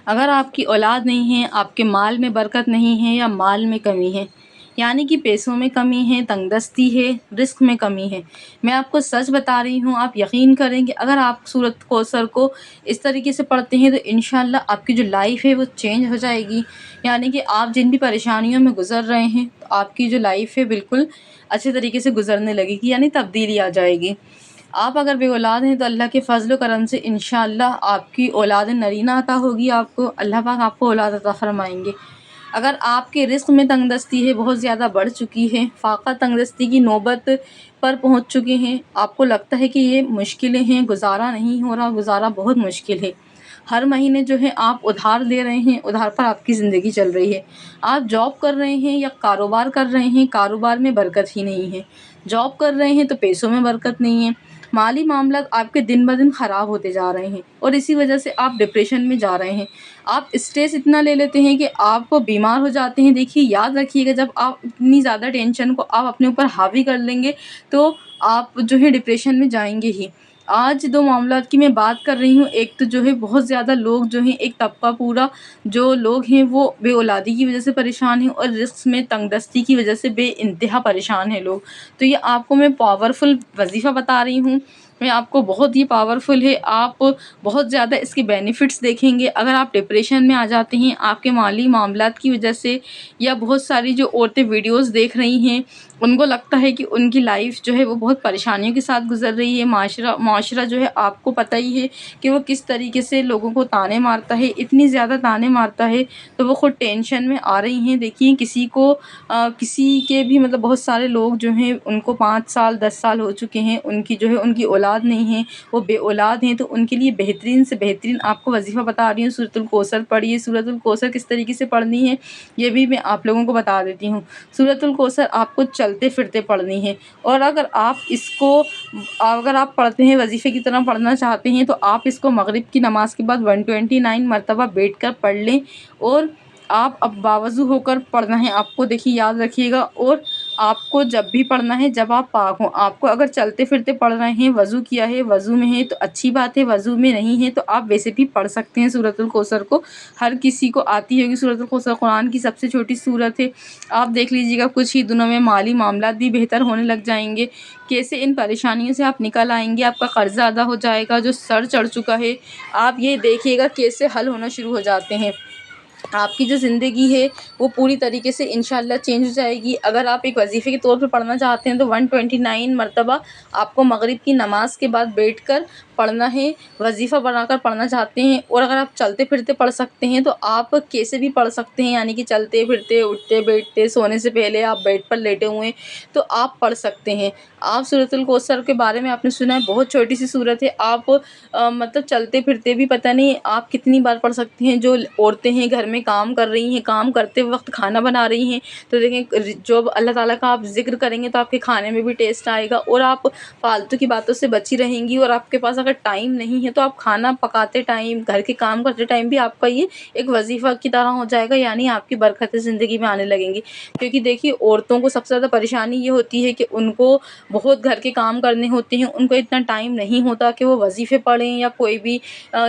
اگر آپ کی اولاد نہیں ہے، آپ کے مال میں برکت نہیں ہے یا مال میں کمی ہے، یعنی کہ پیسوں میں کمی ہے، تنگ دستی ہے، رزق میں کمی ہے، میں آپ کو سچ بتا رہی ہوں، آپ یقین کریں کہ اگر آپ سورۃ کوثر کو اس طریقے سے پڑھتے ہیں تو انشاءاللہ آپ کی جو لائف ہے وہ چینج ہو جائے گی۔ یعنی کہ آپ جن بھی پریشانیوں میں گزر رہے ہیں تو آپ کی جو لائف ہے بالکل اچھے طریقے سے گزرنے لگے گی، یعنی تبدیلی آ جائے گی۔ آپ اگر بے اولاد ہیں تو اللہ کے فضل و کرم سے انشاءاللہ آپ کی اولاد نرینہ عطا ہوگی، آپ کو اللہ پاک آپ کو اولاد عطا فرمائیں گے۔ اگر آپ کے رزق میں تنگ دستی ہے، بہت زیادہ بڑھ چکی ہے، فاقہ تنگ دستی کی نوبت پر پہنچ چکے ہیں، آپ کو لگتا ہے کہ یہ مشکلیں ہیں، گزارا نہیں ہو رہا، گزارا بہت مشکل ہے، ہر مہینے جو ہے آپ ادھار لے رہے ہیں، ادھار پر آپ کی زندگی چل رہی ہے، آپ جاب کر رہے ہیں یا کاروبار کر رہے ہیں، کاروبار میں برکت ہی نہیں ہے، جاب کر رہے ہیں تو پیسوں میں برکت نہیں ہے، مالی معاملات آپ کے دن بدن خراب ہوتے جا رہے ہیں اور اسی وجہ سے آپ ڈپریشن میں جا رہے ہیں، آپ اسٹریس اتنا لے لیتے ہیں کہ آپ کو بیمار ہو جاتے ہیں۔ دیکھیے یاد رکھیے گا، جب آپ اتنی زیادہ ٹینشن کو آپ اپنے اوپر حاوی کر لیں گے تو آپ جو ہے ڈپریشن میں جائیں گے ہی۔ آج دو معاملات کی میں بات کر رہی ہوں، ایک تو جو ہے بہت زیادہ لوگ جو ہیں، ایک طبقہ پورا جو لوگ ہیں وہ بے اولادی کی وجہ سے پریشان ہیں اور رزق میں تنگ دستی کی وجہ سے بے انتہا پریشان ہیں لوگ۔ تو یہ آپ کو میں پاورفل وظیفہ بتا رہی ہوں، میں آپ کو بہت ہی پاورفل ہے، آپ بہت زیادہ اس کے بینیفٹس دیکھیں گے۔ اگر آپ ڈپریشن میں آ جاتے ہیں آپ کے مالی معاملات کی وجہ سے، یا بہت ساری جو عورتیں ویڈیوز دیکھ رہی ہیں ان کو لگتا ہے کہ ان کی لائف جو ہے وہ بہت پریشانیوں کے ساتھ گزر رہی ہے، معاشرہ جو ہے آپ کو پتہ ہی ہے کہ وہ کس طریقے سے لوگوں کو طعنے مارتا ہے، اتنی زیادہ طعنے مارتا ہے تو وہ خود ٹینشن میں آ رہی ہیں۔ دیکھیے کسی کے بھی مطلب بہت سارے لوگ جو ہیں ان کو 5 سال 10 سال ہو چکے ہیں، ان کی جو ہے ان کی اولاد نہیں ہے، وہ بے اولاد ہیں، تو ان کے لیے بہترین سے بہترین آپ کو وظیفہ بتا رہی ہوں، سورۃ الکوثر پڑھیے۔ سورۃ الکوثر کس طریقے سے پڑھنی ہے یہ بھی میں آپ لوگوں کو بتا دیتی ہوں۔ سورۃ الکوثر آپ کو چلتے پھرتے پڑھنی ہے، اور اگر آپ پڑھتے ہیں وظیفے کی طرح پڑھنا چاہتے ہیں تو آپ اس کو مغرب کی نماز کے بعد 129 مرتبہ بیٹھ کر پڑھ لیں، اور آپ اب باوضو ہو کر پڑھنا ہے آپ کو۔ دیکھیے یاد رکھیے گا، اور آپ کو جب بھی پڑھنا ہے جب آپ پاک ہوں، آپ کو اگر چلتے پھرتے پڑھ رہے ہیں، وضو کیا ہے، وضو میں ہے تو اچھی بات ہے، وضو میں نہیں ہے تو آپ ویسے بھی پڑھ سکتے ہیں سورۃ الکوثر کو، ہر کسی کو آتی ہوگی سورۃ الکوثر، قرآن کی سب سے چھوٹی سورت ہے۔ آپ دیکھ لیجیے گا کچھ ہی دنوں میں مالی معاملات بھی بہتر ہونے لگ جائیں گے، کیسے ان پریشانیوں سے آپ نکل آئیں گے، آپ کا قرضہ ادا ہو جائے گا جو سر چڑھ چکا ہے، آپ یہ دیکھیے گا کیسے حل ہونا شروع ہو جاتے ہیں، آپ کی جو زندگی ہے وہ پوری طریقے سے انشاءاللہ چینج ہو جائے گی۔ اگر آپ ایک وظیفے کے طور پر پڑھنا چاہتے ہیں تو 129 مرتبہ آپ کو مغرب کی نماز کے بعد بیٹھ کر پڑھنا ہے، وظیفہ بنا کر پڑھنا چاہتے ہیں، اور اگر آپ چلتے پھرتے پڑھ سکتے ہیں تو آپ کیسے بھی پڑھ سکتے ہیں، یعنی کہ چلتے پھرتے، اٹھتے بیٹھتے، سونے سے پہلے آپ بیڈ پر لیٹے ہوئے تو آپ پڑھ سکتے ہیں۔ آپ سورۃ الکوثر کے بارے میں آپ نے سنا ہے بہت چھوٹی سی سورت ہے، آپ مطلب چلتے پھرتے بھی پتہ نہیں آپ کتنی بار پڑھ سکتے ہیں۔ جو عورتیں ہیں گھر میں کام کر رہی ہیں، کام کرتے وقت کھانا بنا رہی ہیں تو دیکھیں جو اللہ تعالیٰ کا آپ ذکر کریں گے تو آپ کے کھانے میں بھی ٹیسٹ آئے گا، اور آپ فالتو کی باتوں سے بچی رہیں گی، اور آپ کے پاس اگر ٹائم نہیں ہے تو آپ کھانا پکاتے ٹائم، گھر کے کام کرتے ٹائم بھی آپ کا یہ ایک وظیفہ کی طرح ہو جائے گا، یعنی آپ کی برکتیں زندگی میں آنے لگیں گی۔ کیونکہ دیکھیے عورتوں کو سب سے زیادہ پریشانی یہ ہوتی ہے کہ ان کو بہت گھر کے کام کرنے ہوتے ہیں، ان کو اتنا ٹائم نہیں ہوتا کہ وہ وظیفے پڑھیں یا کوئی بھی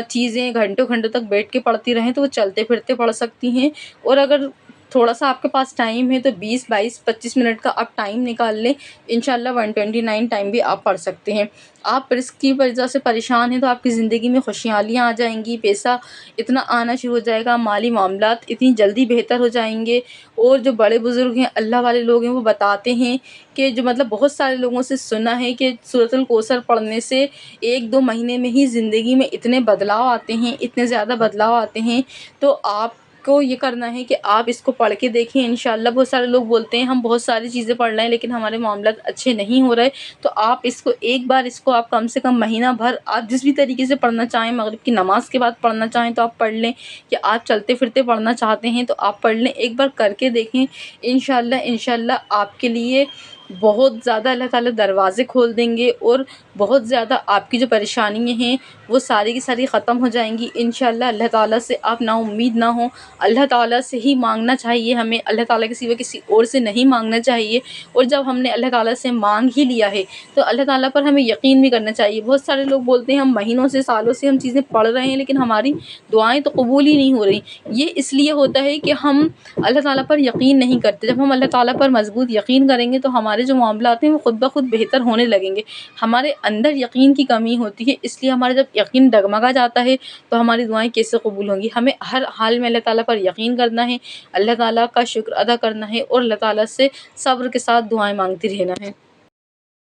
چیزیں گھنٹوں گھنٹوں تک بیٹھ کے پڑھتی رہیں، تو وہ چلتے پھرتے پڑھ سکتی ہیں، اور اگر تھوڑا سا آپ کے پاس ٹائم ہے تو 20 22 25 منٹ کا آپ ٹائم نکال لیں، انشاءاللہ 129 ٹائم بھی آپ پڑھ سکتے ہیں۔ آپ رزق کی وجہ سے پریشان ہیں تو آپ کی زندگی میں خوشحالیاں آ جائیں گی، پیسہ اتنا آنا شروع ہو جائے گا، مالی معاملات اتنی جلدی بہتر ہو جائیں گے، اور جو بڑے بزرگ ہیں، اللہ والے لوگ ہیں، وہ بتاتے ہیں کہ جو مطلب بہت سارے لوگوں سے سنا ہے کہ سورۃ الکوثر پڑھنے سے 1 2 مہینے میں ہی زندگی میں اتنے بدلاؤ آتے ہیں، اتنے زیادہ بدلاؤ آتے ہیں، تو آپ کو یہ کرنا ہے کہ آپ اس کو پڑھ کے دیکھیں انشاءاللہ۔ بہت سارے لوگ بولتے ہیں ہم بہت ساری چیزیں پڑھ رہے ہیں لیکن ہمارے معاملات اچھے نہیں ہو رہے، تو آپ اس کو ایک بار آپ کم سے کم مہینہ بھر آپ جس بھی طریقے سے پڑھنا چاہیں، مغرب کی نماز کے بعد پڑھنا چاہیں تو آپ پڑھ لیں، یا آپ چلتے پھرتے پڑھنا چاہتے ہیں تو آپ پڑھ لیں، ایک بار کر کے دیکھیں انشاءاللہ آپ کے لیے بہت زیادہ اللہ تعالیٰ دروازے کھول دیں گے، اور بہت زیادہ آپ کی جو پریشانیاں ہیں وہ ساری کی ساری ختم ہو جائیں گی انشاءاللہ۔ اللہ تعالیٰ سے آپ نا امید نہ ہوں، اللہ تعالیٰ سے ہی مانگنا چاہیے ہمیں، اللہ تعالیٰ کے سوا کسی اور سے نہیں مانگنا چاہیے۔ اور جب ہم نے اللہ تعالیٰ سے مانگ ہی لیا ہے تو اللہ تعالیٰ پر ہمیں یقین بھی کرنا چاہیے۔ بہت سارے لوگ بولتے ہیں ہم مہینوں سے سالوں سے ہم چیزیں پڑھ رہے ہیں لیکن ہماری دعائیں تو قبول ہی نہیں ہو رہی۔ یہ اس لیے ہوتا ہے کہ ہم اللہ تعالیٰ پر یقین نہیں کرتے۔ جب ہم اللہ تعالیٰ پر مضبوط یقین کریں گے تو ہمارے جو معاملات ہیں وہ خود بخود بہتر ہونے لگیں گے۔ ہمارے اندر یقین کی کمی ہوتی ہے، اس لیے ہمارا جب یقین ڈگمگا جاتا ہے تو ہماری دعائیں کیسے قبول ہوں گی۔ ہمیں ہر حال میں اللہ تعالیٰ پر یقین کرنا ہے، اللہ تعالیٰ کا شکر ادا کرنا ہے اور اللہ تعالیٰ سے صبر کے ساتھ دعائیں مانگتی رہنا ہے۔